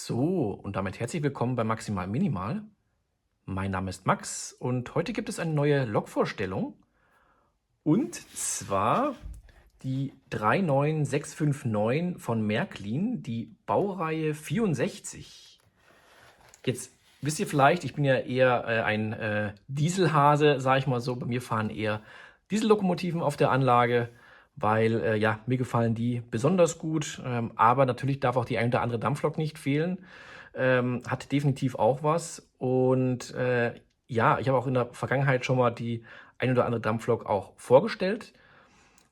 So, und damit herzlich willkommen bei Maximal Minimal. Mein Name ist Max und heute gibt es eine neue Lok-Vorstellung. Und zwar die 39659 von Märklin, die Baureihe 64. Jetzt wisst ihr vielleicht, ich bin ja eher ein Dieselhase, sage ich mal so. Bei mir fahren eher Diesellokomotiven auf der Anlage, weil ja, mir gefallen die besonders gut. Aber natürlich darf auch die ein oder andere Dampflok nicht fehlen. Hat definitiv auch was. Und ja, ich habe auch in der Vergangenheit schon mal die ein oder andere Dampflok auch vorgestellt.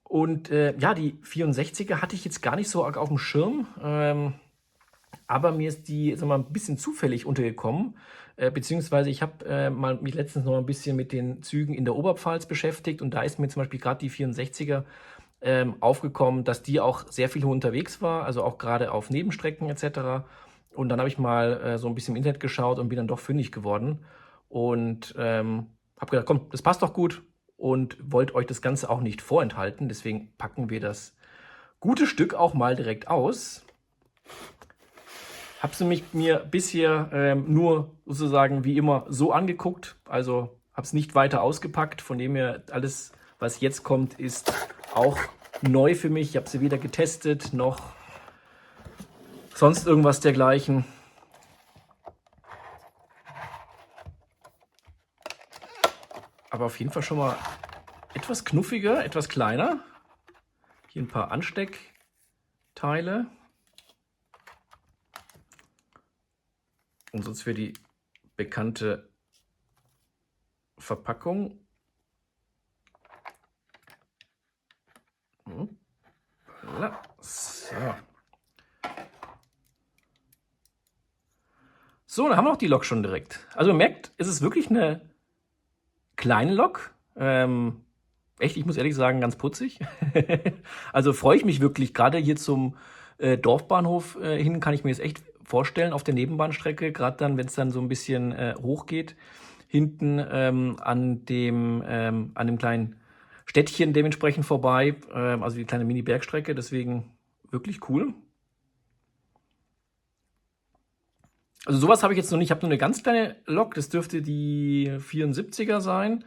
Und ja, die 64er hatte ich jetzt gar nicht so arg auf dem Schirm. Aber mir ist die, sag mal, ein bisschen zufällig untergekommen, beziehungsweise ich habe mich letztens noch ein bisschen mit den Zügen in der Oberpfalz beschäftigt und da ist mir zum Beispiel gerade die 64er aufgekommen, dass die auch sehr viel unterwegs war, also auch gerade auf Nebenstrecken etc. Und dann habe ich mal so ein bisschen im Internet geschaut und bin dann doch fündig geworden und habe gedacht, komm, das passt doch gut und wollte euch das Ganze auch nicht vorenthalten, deswegen packen wir das gute Stück auch mal direkt aus. Habe sie mir bisher nur sozusagen wie immer so angeguckt, also habe es nicht weiter ausgepackt. Von dem her, alles, was jetzt kommt, ist auch neu für mich. Ich habe sie weder getestet noch sonst irgendwas dergleichen. Aber auf jeden Fall schon mal etwas knuffiger, etwas kleiner. Hier ein paar Ansteckteile. Und sonst für die bekannte Verpackung. So. So, dann haben wir auch die Lok schon direkt. Also ihr merkt, es ist wirklich eine kleine Lok. Echt, ich muss ehrlich sagen, ganz putzig. Also freue ich mich wirklich. Gerade hier zum Dorfbahnhof hin kann ich mir jetzt echt vorstellen, auf der Nebenbahnstrecke, gerade dann, wenn es dann so ein bisschen hoch geht, hinten an dem kleinen Städtchen dementsprechend vorbei, also die kleine Mini-Bergstrecke, deswegen wirklich cool. Also sowas habe ich jetzt noch nicht. Ich habe nur eine ganz kleine Lok, das dürfte die 74er sein.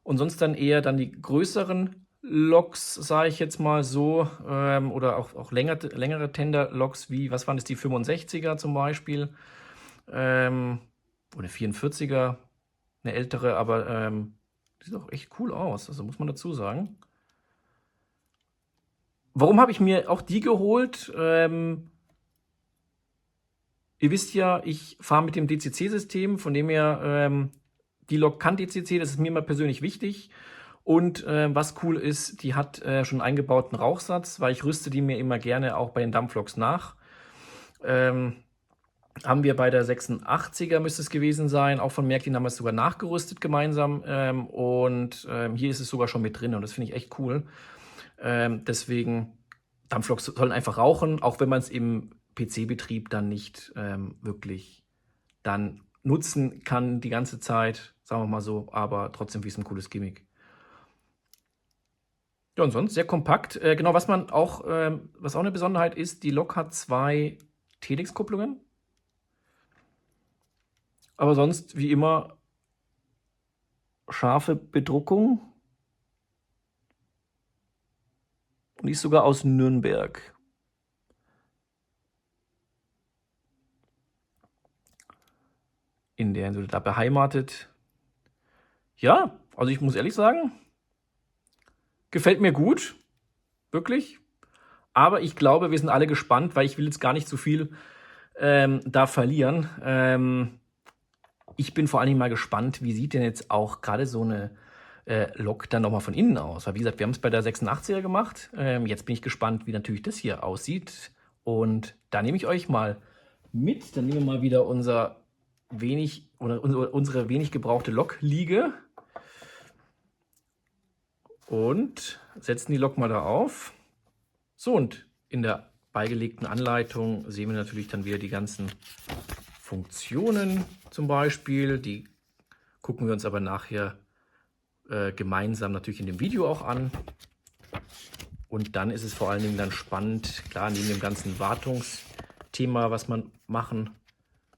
Und sonst dann eher dann die größeren Loks, sage ich jetzt mal so, oder auch längere Tender-Loks wie, was waren das, die 65er zum Beispiel, oder 44er, eine ältere, aber die sieht auch echt cool aus, also muss man dazu sagen. Warum habe ich mir auch die geholt? Ihr wisst ja, ich fahre mit dem DCC-System, von dem her, die Lok kann DCC, das ist mir immer persönlich wichtig. Und was cool ist, die hat schon einen eingebauten Rauchsatz, weil ich rüste die mir immer gerne auch bei den Dampfloks nach. Haben wir bei der 86er, müsste es gewesen sein, auch von Märklin haben wir es sogar nachgerüstet gemeinsam. Und hier ist es sogar schon mit drin und das finde ich echt cool. Deswegen, Dampfloks sollen einfach rauchen, auch wenn man es im PC-Betrieb dann nicht wirklich dann nutzen kann die ganze Zeit, sagen wir mal so, aber trotzdem wie es ein cooles Gimmick. Ja, und sonst sehr kompakt. Genau, was auch eine Besonderheit ist, die Lok hat 2 Telex-Kupplungen. Aber sonst, wie immer, scharfe Bedruckung. Und die ist sogar aus Nürnberg. In der du da beheimatet. Ja, also ich muss ehrlich sagen, gefällt mir gut. Wirklich. Aber ich glaube, wir sind alle gespannt, weil ich will jetzt gar nicht zu viel da verlieren. Ich bin vor allen Dingen mal gespannt, wie sieht denn jetzt auch gerade so eine Lok dann nochmal von innen aus. Weil wie gesagt, wir haben es bei der 86er gemacht. Jetzt bin ich gespannt, wie natürlich das hier aussieht. Und da nehme ich euch mal mit. Dann nehmen wir mal wieder unsere wenig gebrauchte Lokliege und setzen die Lok mal da auf. So, und in der beigelegten Anleitung sehen wir natürlich dann wieder die ganzen Funktionen zum Beispiel. Die gucken wir uns aber nachher gemeinsam natürlich in dem Video auch an. Und dann ist es vor allen Dingen dann spannend, klar, neben dem ganzen Wartungs- Thema, was man machen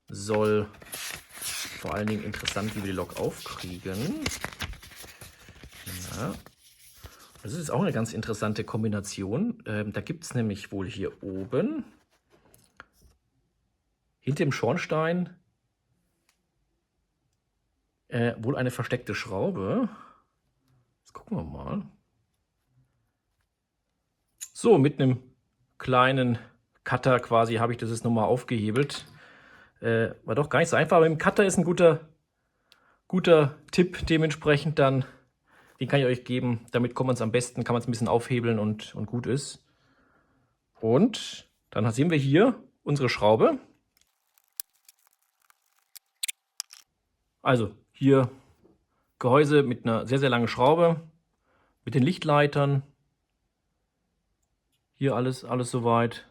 soll. Vor allen Dingen interessant, wie wir die Lok aufkriegen. Ja. Das ist auch eine ganz interessante Kombination. Da gibt es nämlich wohl hier oben hinter dem Schornstein wohl eine versteckte Schraube. Jetzt gucken wir mal. So, mit einem kleinen Cutter quasi habe ich das jetzt nochmal aufgehebelt. War doch gar nicht so einfach, aber mit dem Cutter ist ein guter Tipp dementsprechend dann. Den kann ich euch geben. Damit kommt man es am besten, kann man es ein bisschen aufhebeln und gut ist. Und dann sehen wir hier unsere Schraube. Also hier Gehäuse mit einer sehr, sehr langen Schraube, mit den Lichtleitern. Hier alles soweit.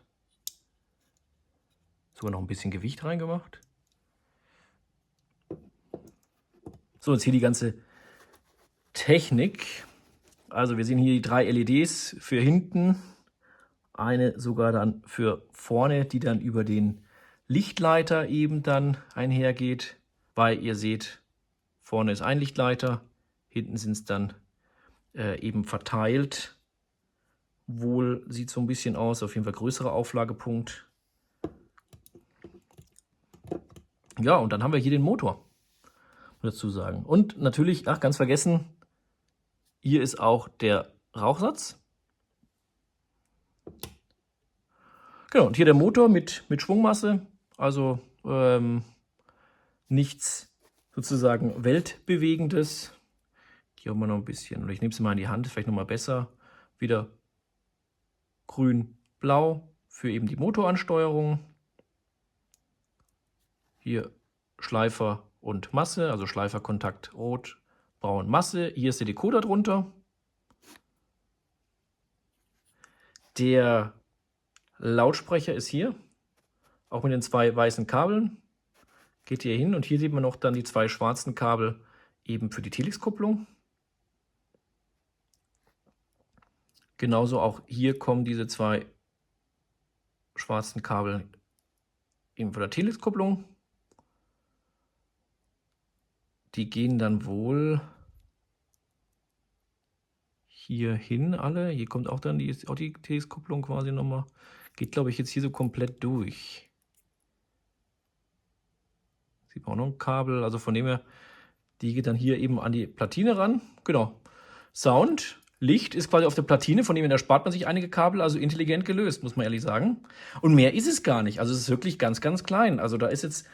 Sogar noch ein bisschen Gewicht reingemacht. So, jetzt hier die ganze Technik. Also wir sehen hier die 3 LEDs für hinten. Eine sogar dann für vorne, die dann über den Lichtleiter eben dann einhergeht. Weil ihr seht, vorne ist ein Lichtleiter, hinten sind es dann eben verteilt. Wohl sieht so ein bisschen aus, auf jeden Fall größerer Auflagepunkt. Ja, und dann haben wir hier den Motor, dazu sagen. Und natürlich, ach, ganz vergessen, hier ist auch der Rauchsatz. Genau, und hier der Motor mit Schwungmasse, also nichts sozusagen Weltbewegendes. Hier haben wir noch ein bisschen, oder ich nehme es mal in die Hand, vielleicht noch mal besser. Wieder grün-blau für eben die Motoransteuerung. Hier Schleifer und Masse, also Schleiferkontakt rot, braun, Masse. Hier ist der Decoder drunter. Der Lautsprecher ist hier, auch mit den 2 weißen Kabeln. Geht hier hin und hier sieht man noch dann die 2 schwarzen Kabel eben für die Telex-Kupplung. Genauso auch hier kommen diese 2 schwarzen Kabel eben für die Telex-Kupplung. Die gehen dann wohl hier hin alle. Hier kommt auch dann die Telex-Kupplung quasi nochmal. Geht, glaube ich, jetzt hier so komplett durch. Sieht man auch noch ein Kabel, also von dem her, die geht dann hier eben an die Platine ran. Genau. Sound, Licht ist quasi auf der Platine, von dem her, da spart man sich einige Kabel, also intelligent gelöst, muss man ehrlich sagen. Und mehr ist es gar nicht, also es ist wirklich ganz, ganz klein. Also da ist jetzt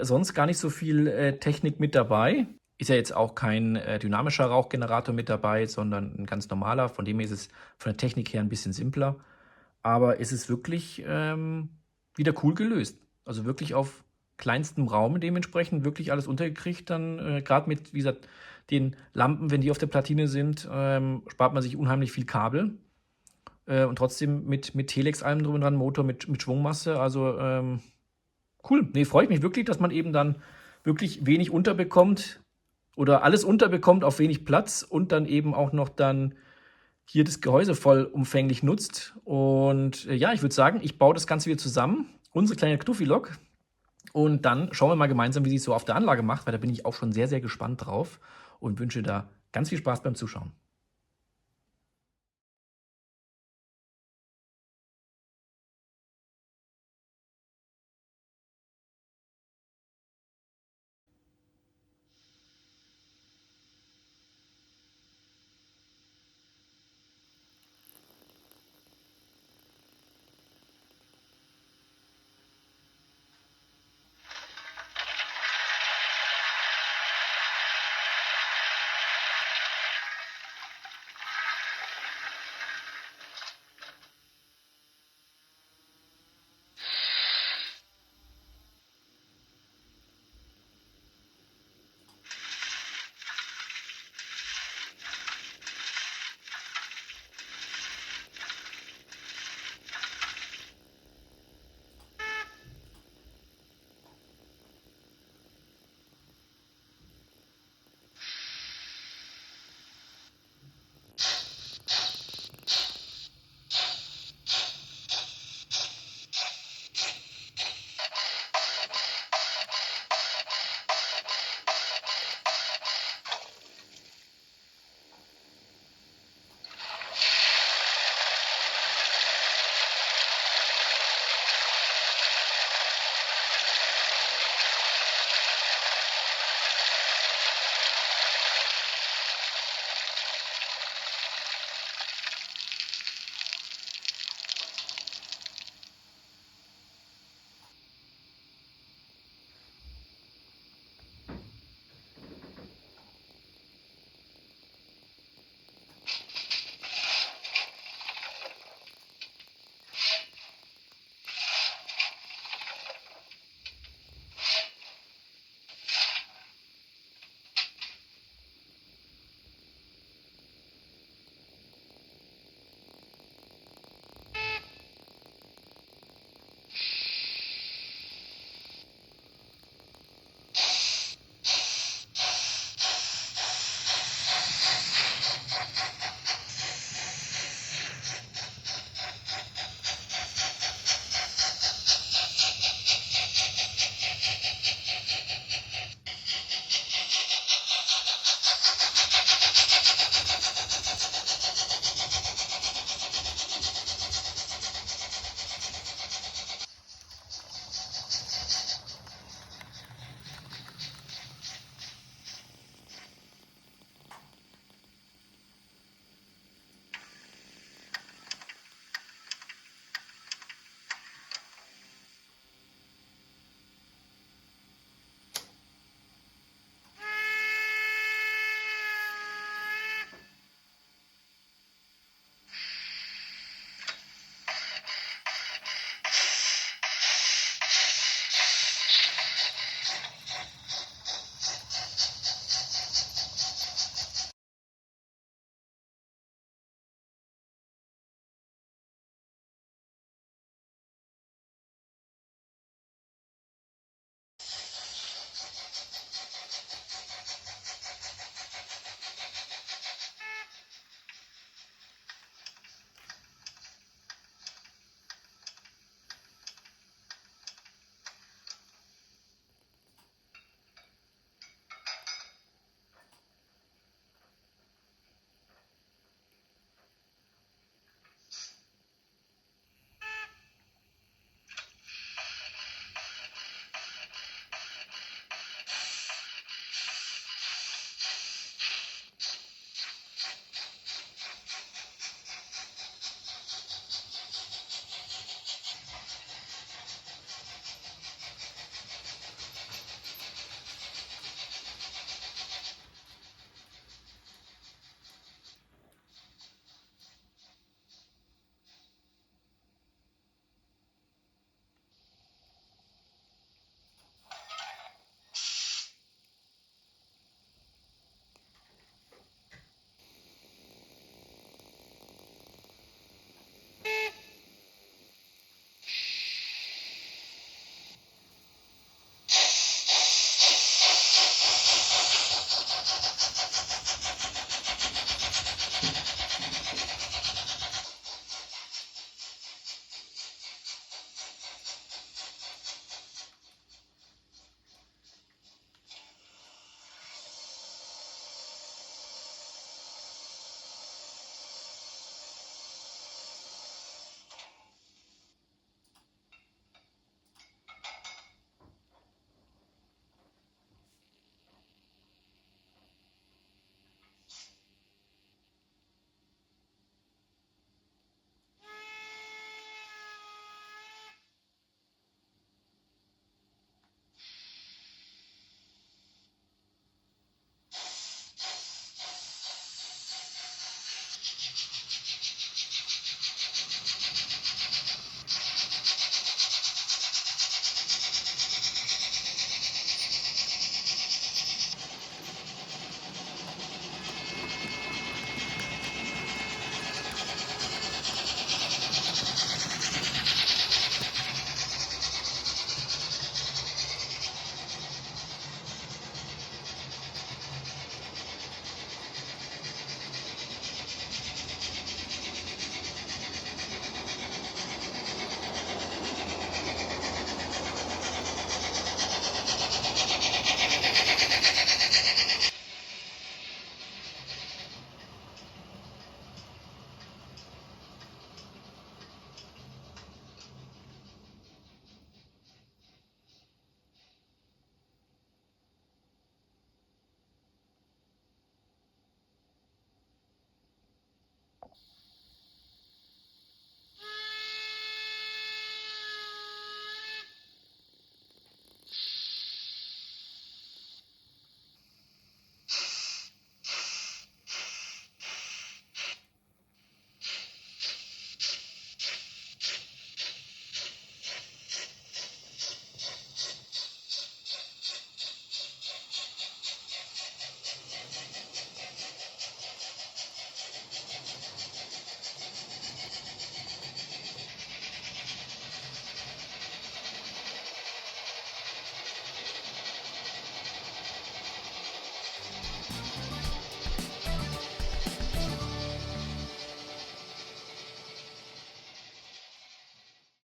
sonst gar nicht so viel Technik mit dabei. Ist ja jetzt auch kein dynamischer Rauchgenerator mit dabei, sondern ein ganz normaler. Von dem her ist es von der Technik her ein bisschen simpler. Aber es ist wirklich wieder cool gelöst. Also wirklich auf kleinstem Raum dementsprechend wirklich alles untergekriegt. Dann gerade mit, wie gesagt, den Lampen, wenn die auf der Platine sind, spart man sich unheimlich viel Kabel. Und trotzdem mit Telex allem drum und dran, Motor mit Schwungmasse. Also cool. Nee, freue ich mich wirklich, dass man eben dann wirklich wenig unterbekommt oder alles unterbekommt auf wenig Platz und dann eben auch noch dann hier das Gehäuse vollumfänglich nutzt. Und ja, ich würde sagen, ich baue das Ganze wieder zusammen. Unsere kleine Knuffi-Lok. Und dann schauen wir mal gemeinsam, wie sie es so auf der Anlage macht, weil da bin ich auch schon sehr, sehr gespannt drauf und wünsche da ganz viel Spaß beim Zuschauen.